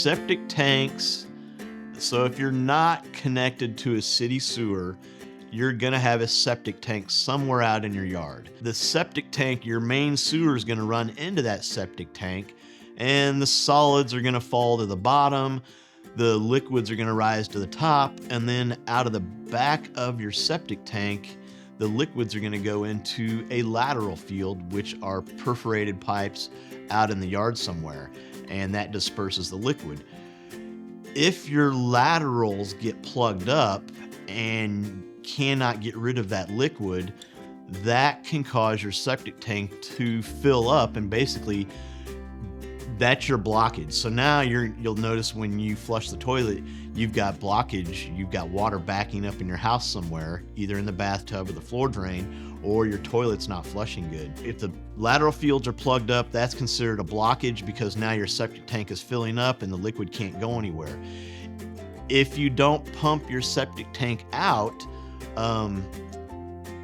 septic tanks, so if you're not connected to a city sewer, you're gonna have a septic tank somewhere out in your yard. The septic tank, your main sewer is gonna run into that septic tank, and the solids are gonna fall to the bottom, the liquids are gonna rise to the top, and then out of the back of your septic tank, the liquids are gonna go into a lateral field, which are perforated pipes out in the yard somewhere, and that disperses the liquid. If your laterals get plugged up and cannot get rid of that liquid, that can cause your septic tank to fill up, and basically that's your blockage. So now you'll notice when you flush the toilet, you've got blockage, you've got water backing up in your house somewhere, either in the bathtub or the floor drain, or your toilet's not flushing good. If the lateral fields are plugged up, that's considered a blockage because now your septic tank is filling up and the liquid can't go anywhere. If you don't pump your septic tank out,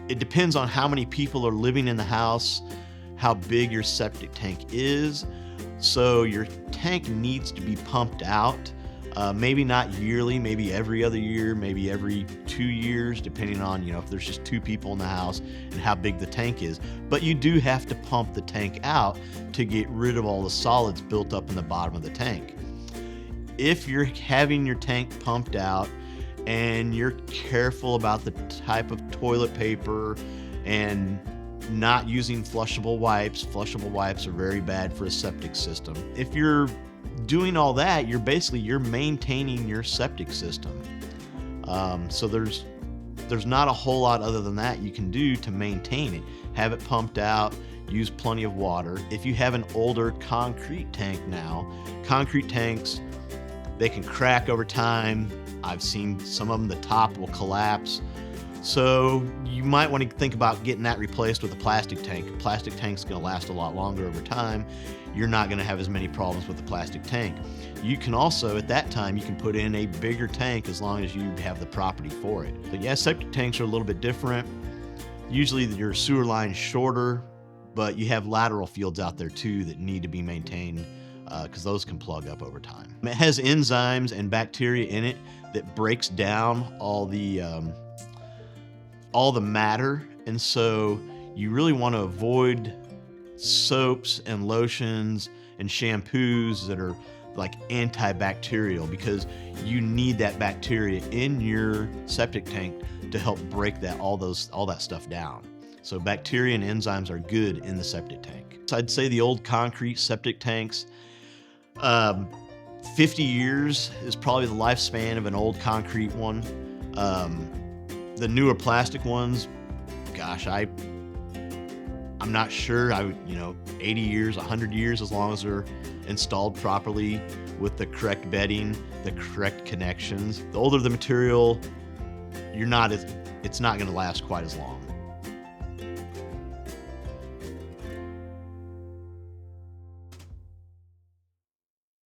it depends on how many people are living in the house, how big your septic tank is. So your tank needs to be pumped out, maybe not yearly, maybe every other year, maybe every 2 years, depending on, if there's just 2 people in the house and how big the tank is. But you do have to pump the tank out to get rid of all the solids built up in the bottom of the tank. If you're having your tank pumped out and you're careful about the type of toilet paper and not using flushable wipes are very bad for a septic system. If you're doing all that, you're maintaining your septic system. So there's not a whole lot other than that you can do to maintain it. Have it pumped out, use plenty of water. If you have an older concrete tank now, concrete tanks, they can crack over time. I've seen some of them, the top will collapse. So you might want to think about getting that replaced with a plastic tank. A plastic tank's going to last a lot longer over time. You're not going to have as many problems with the plastic tank. You can also, at that time, you can put in a bigger tank as long as you have the property for it. But yeah, septic tanks are a little bit different. Usually your sewer line's shorter, but you have lateral fields out there too that need to be maintained because those can plug up over time. It has enzymes and bacteria in it that breaks down all the matter, and so you really want to avoid soaps and lotions and shampoos that are like antibacterial, because you need that bacteria in your septic tank to help break all that stuff down. So bacteria and enzymes are good in the septic tank. So I'd say the old concrete septic tanks, 50 years is probably the lifespan of an old concrete one. The newer plastic ones, gosh, I'm not sure. 80 years, 100 years, as long as they're installed properly with the correct bedding, the correct connections. The older the material, it's not going to last quite as long.